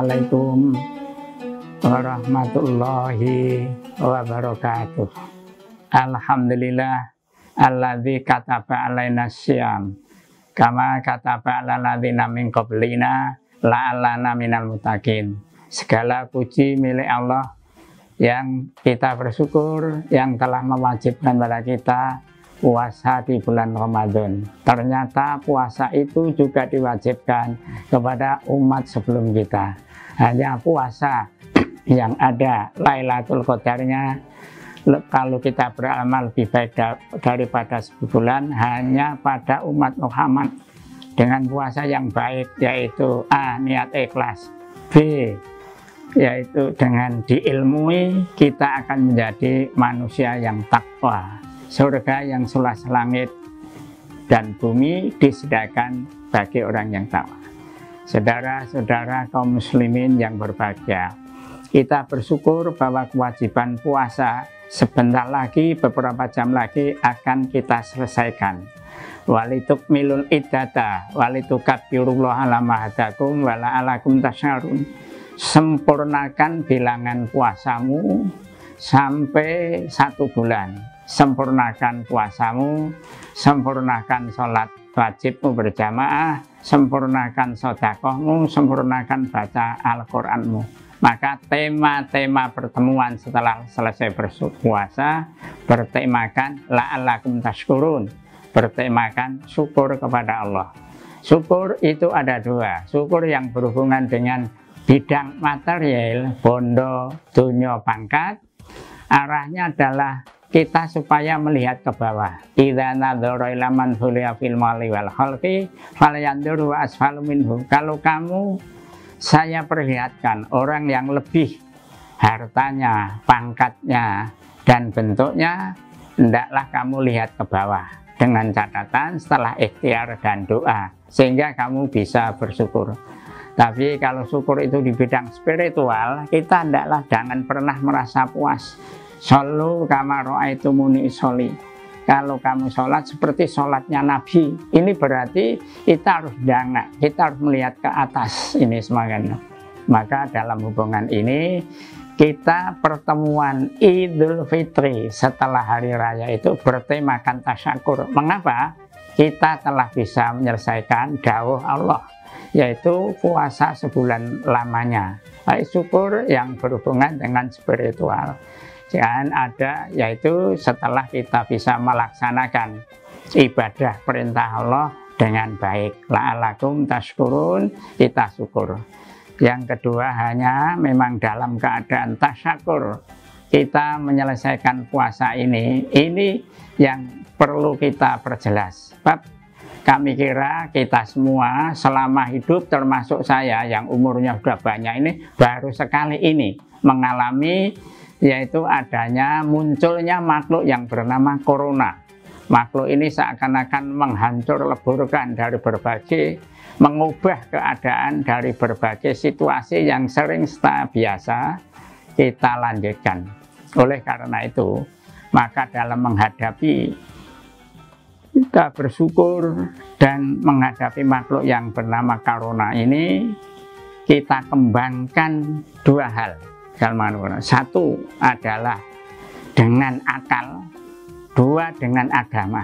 Assalamualaikum warahmatullahi wabarakatuh. Alhamdulillah alladzi kataba alaina syiyam kama kataba alal ladzina min qablina la'allana minal muttaqin. Segala puji milik Allah yang kita bersyukur yang telah mewajibkan pada kita puasa di bulan Ramadan. Ternyata puasa itu juga diwajibkan kepada umat sebelum kita. Hanya puasa yang ada Lailatul Qadarnya, kalau kita beramal lebih baik daripada sebulan, hanya pada umat Muhammad dengan puasa yang baik, yaitu A. Niat ikhlas, B. Yaitu dengan diilmui kita akan menjadi manusia yang takwa. Surga yang seluas langit dan bumi disediakan bagi orang yang takwa. Saudara-saudara kaum muslimin yang berbahagia, kita bersyukur bahwa kewajiban puasa sebentar lagi, beberapa jam lagi akan kita selesaikan. Walitukmilul iddata walitukabbirullaha ala ma hadakum wa la'allakum tasykurun. Sempurnakan bilangan puasamu sampai 1 bulan. Sempurnakan puasamu, sempurnakan sholat wajibmu berjamaah, sempurnakan sedekahmu, sempurnakan baca Al-Qur'anmu. Maka tema-tema pertemuan setelah selesai berpuasa bertemakan la'allakum tashkurun, bertemakan syukur kepada Allah. Syukur itu ada 2, syukur yang berhubungan dengan bidang material, bondo, dunya, pangkat. Arahnya adalah kita supaya melihat ke bawah. Idza nadzara ila man huliya fil mali wal khalqi falyanzur wa asfalu minhu. Kalau kamu, saya perlihatkan orang yang lebih hartanya, pangkatnya, dan bentuknya, hendaklah kamu lihat ke bawah dengan catatan setelah ikhtiar dan doa, sehingga kamu bisa bersyukur. Tapi kalau syukur itu di bidang spiritual, kita hendaklah jangan pernah merasa puas. Shollu kama ra'aitumuni sholli. Kalau kamu sholat seperti sholatnya Nabi, ini berarti kita harus dana, kita harus melihat ke atas ini semuanya. Maka dalam hubungan ini, kita pertemuan Idul Fitri setelah hari raya itu bertemakan tasyakur. Mengapa? Kita telah bisa menyelesaikan dawuh Allah, yaitu puasa sebulan lamanya. Baik syukur yang berhubungan dengan spiritual. Dan ada, yaitu setelah kita bisa melaksanakan ibadah perintah Allah dengan baik, la'allakum tashkurun, kita syukur. Yang kedua, hanya memang dalam keadaan tasyakur kita menyelesaikan puasa ini yang perlu kita perjelas. Sebab kami kira kita semua selama hidup, termasuk saya yang umurnya sudah banyak ini, baru sekali ini mengalami, yaitu adanya munculnya makhluk yang bernama corona. Makhluk ini seakan-akan menghancur leburkan dari berbagai, mengubah keadaan dari berbagai situasi yang sering biasa kita lanjutkan. Oleh karena itu, maka dalam menghadapi, kita bersyukur dan menghadapi makhluk yang bernama corona ini, kita kembangkan 2 hal. Satu adalah dengan akal, 2 dengan agama.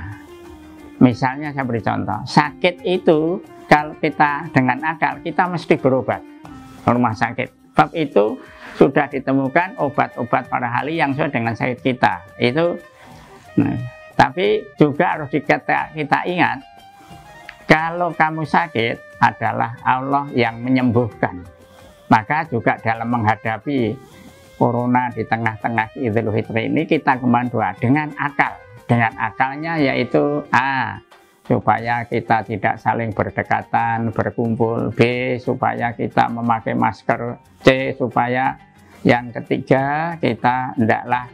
Misalnya saya beri contoh, sakit itu kalau kita dengan akal, kita mesti berobat ke rumah sakit. Sebab itu sudah ditemukan obat-obat para ahli yang sesuai dengan sakit kita. Itu, tapi juga harus kita ingat, kalau kamu sakit adalah Allah yang menyembuhkan. Maka juga dalam menghadapi corona di tengah-tengah Idul Fitri ini, kita kembali 2 dengan akal. Dengan akalnya yaitu A, supaya kita tidak saling berdekatan, berkumpul. B, supaya kita memakai masker. C, supaya yang ketiga kita hendaklah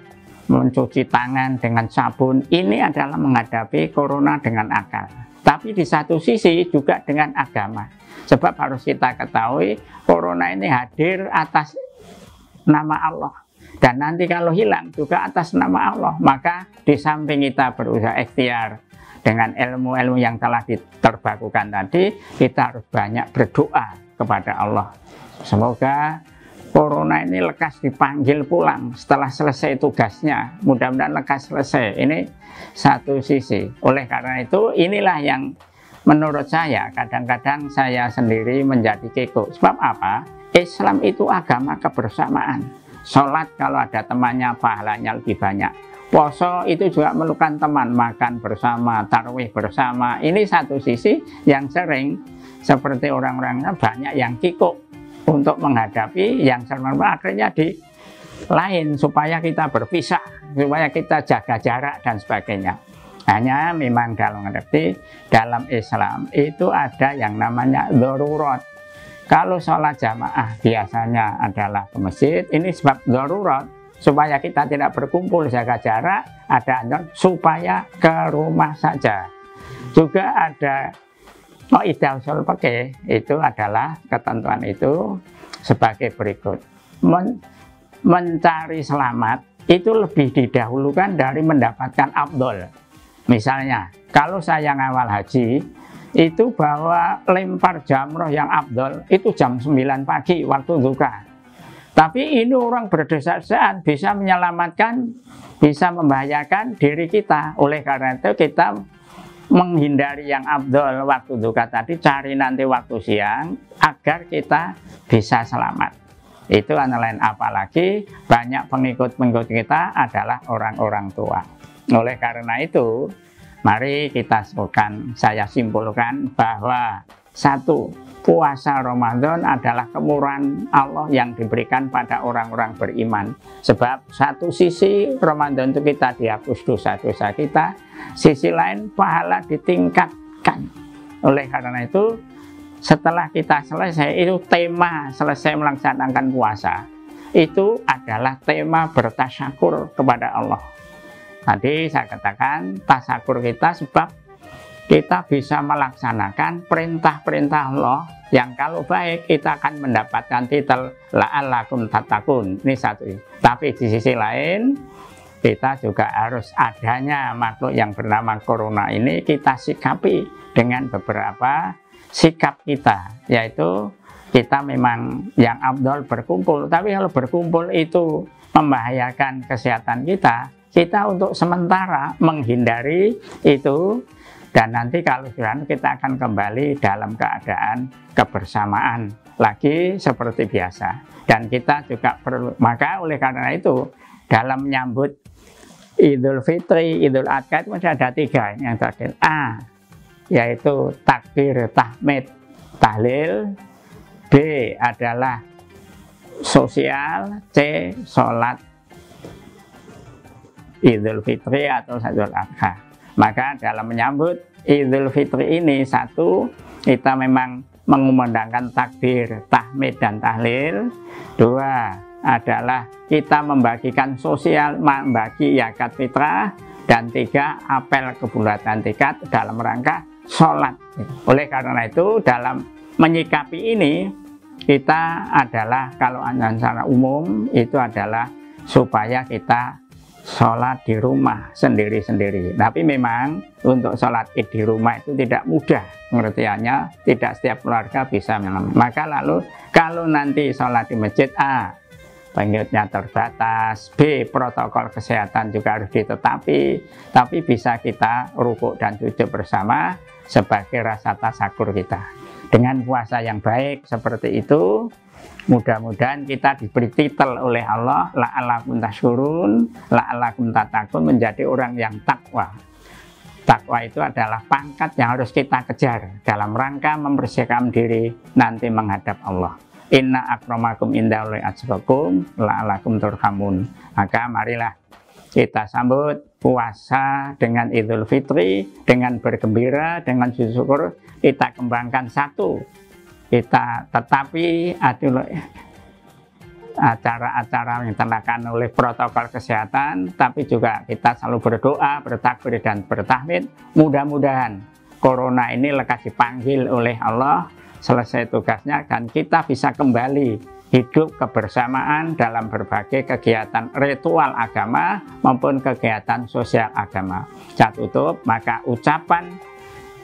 mencuci tangan dengan sabun. Ini adalah menghadapi corona dengan akal. Tapi di satu sisi juga dengan agama. Sebab harus kita ketahui, corona ini hadir atas nama Allah. Dan nanti kalau hilang juga atas nama Allah. Maka di samping kita berusaha ikhtiar dengan ilmu-ilmu yang telah diterbakukan tadi, kita harus banyak berdoa kepada Allah. Semoga corona ini lekas dipanggil pulang setelah selesai tugasnya. Mudah-mudahan lekas selesai. Ini satu sisi. Oleh karena itu, inilah yang menurut saya, kadang-kadang saya sendiri menjadi kekeh. Sebab apa? Islam itu agama kebersamaan. Sholat kalau ada temannya, pahalanya lebih banyak. Poso itu juga memerlukan teman, makan bersama, tarawih bersama. Ini satu sisi yang sering seperti orang-orangnya banyak yang kikuk untuk menghadapi yang sering, akhirnya di lain supaya kita berpisah, supaya kita jaga jarak dan sebagainya. Hanya memang dalam arti dalam Islam itu ada yang namanya darurat. Kalau sholat jamaah biasanya adalah ke masjid, ini sebab darurat. Supaya kita tidak berkumpul jaga jarak, ada supaya ke rumah saja. Juga ada Qaidah ushul fikih, itu adalah ketentuan itu sebagai berikut. Mencari selamat itu lebih didahulukan dari mendapatkan afdol. Misalnya, kalau saya ngawal haji, itu bahwa lempar jamroh yang afdol itu jam 9 pagi waktu duka. Tapi ini orang berdosa-dosaan bisa menyelamatkan, bisa membahayakan diri kita. Oleh karena itu kita menghindari yang afdol waktu duka tadi, cari nanti waktu siang agar kita bisa selamat. Itu antara lain, apalagi banyak pengikut-pengikut kita adalah orang-orang tua. Oleh karena itu, mari kita saya simpulkan bahwa satu, puasa Ramadan adalah kemurahan Allah yang diberikan pada orang-orang beriman. Sebab satu sisi Ramadan itu kita dihapus dosa-dosa kita, sisi lain pahala ditingkatkan. Oleh karena itu, setelah kita selesai, itu tema selesai melaksanakan puasa, itu adalah tema bertasyakur kepada Allah. Tadi saya katakan tasyakur kita sebab kita bisa melaksanakan perintah-perintah Allah yang kalau baik kita akan mendapatkan titel la'allakum tattaqun. Ini satu. Tapi di sisi lain kita juga harus adanya makhluk yang bernama corona ini kita sikapi dengan beberapa sikap kita, yaitu kita memang yang afdol berkumpul, tapi kalau berkumpul itu membahayakan kesehatan kita, kita untuk sementara menghindari itu. Dan nanti kalau sudah kita akan kembali dalam keadaan kebersamaan lagi seperti biasa. Dan kita juga perlu, maka oleh karena itu dalam menyambut Idul Fitri, Idul Adha itu masih ada tiga yang terakhir. A, yaitu takbir, tahmid, tahlil. B adalah sosial. C, sholat Idul Fitri atau Idul Adha. Maka dalam menyambut Idul Fitri ini, satu, kita memang mengumandangkan takbir, tahmid, dan tahlil. Dua, adalah kita membagikan sosial, membagi zakat fitrah. Dan tiga, apel kebulatan tekad dalam rangka sholat. Oleh karena itu, dalam menyikapi ini, kita adalah, kalau secara umum, itu adalah supaya kita sholat di rumah sendiri-sendiri. Tapi memang untuk sholat id di rumah itu tidak mudah pengertiannya, tidak setiap keluarga bisa mengalami. Maka lalu kalau nanti sholat di masjid, A, pengikutnya terbatas, B, protokol kesehatan juga harus ditetapi, tapi bisa kita rukuk dan sujud bersama sebagai rasa tasyakur kita. Dengan puasa yang baik seperti itu, mudah-mudahan kita diberi titel oleh Allah la'allakum tashkurun, la'allakum tattaqun, menjadi orang yang takwa. Takwa itu adalah pangkat yang harus kita kejar dalam rangka mempersiapkan diri nanti menghadap Allah. Inna akramakum indallahi atqakum la'allakum turhamun. Maka marilah kita sambut puasa dengan Idul Fitri, dengan bergembira, dengan syukur. Kita kembangkan satu, kita tetapi acara-acara yang dilaksanakan oleh protokol kesehatan, tapi juga kita selalu berdoa, bertakbir, dan bertahmid. Mudah-mudahan corona ini lekas dipanggil oleh Allah, selesai tugasnya, dan kita bisa kembali hidup kebersamaan dalam berbagai kegiatan ritual agama maupun kegiatan sosial agama. Saya tutup, maka ucapan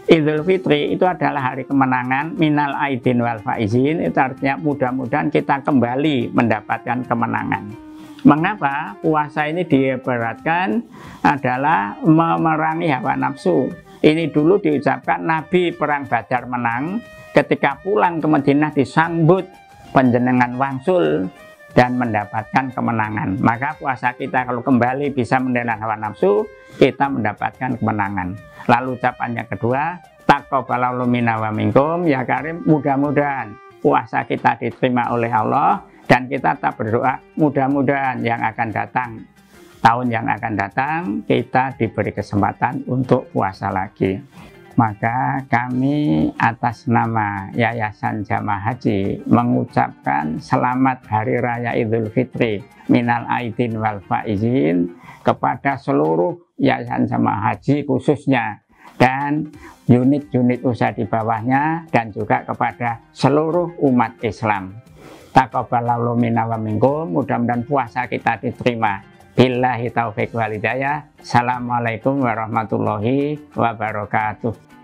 Idul Fitri itu adalah hari kemenangan, minal aidin wal faizin, itu artinya mudah-mudahan kita kembali mendapatkan kemenangan. Mengapa puasa ini diibaratkan adalah memerangi hawa nafsu? Ini dulu diucapkan Nabi perang Badar menang, ketika pulang ke Madinah disambut panjenengan wangsul dan mendapatkan kemenangan. Maka puasa kita kalau kembali bisa mengendalikan hawa nafsu, kita mendapatkan kemenangan. Lalu ucapan yang kedua, taqabbalallahu minna wa minkum, ya karim, mudah-mudahan puasa kita diterima oleh Allah, dan kita tak berdoa mudah-mudahan yang akan datang, tahun yang akan datang kita diberi kesempatan untuk puasa lagi. Maka kami atas nama Yayasan Jamaah Haji mengucapkan selamat Hari Raya Idul Fitri minal aidin wal faizin kepada seluruh Yayasan Jamaah Haji khususnya, dan unit-unit usaha di bawahnya, dan juga kepada seluruh umat Islam. Taqabbalallahu minna wa minkum, mudah-mudahan puasa kita diterima. Billahi taufiq wal hidayah. Assalamualaikum warahmatullahi wabarakatuh.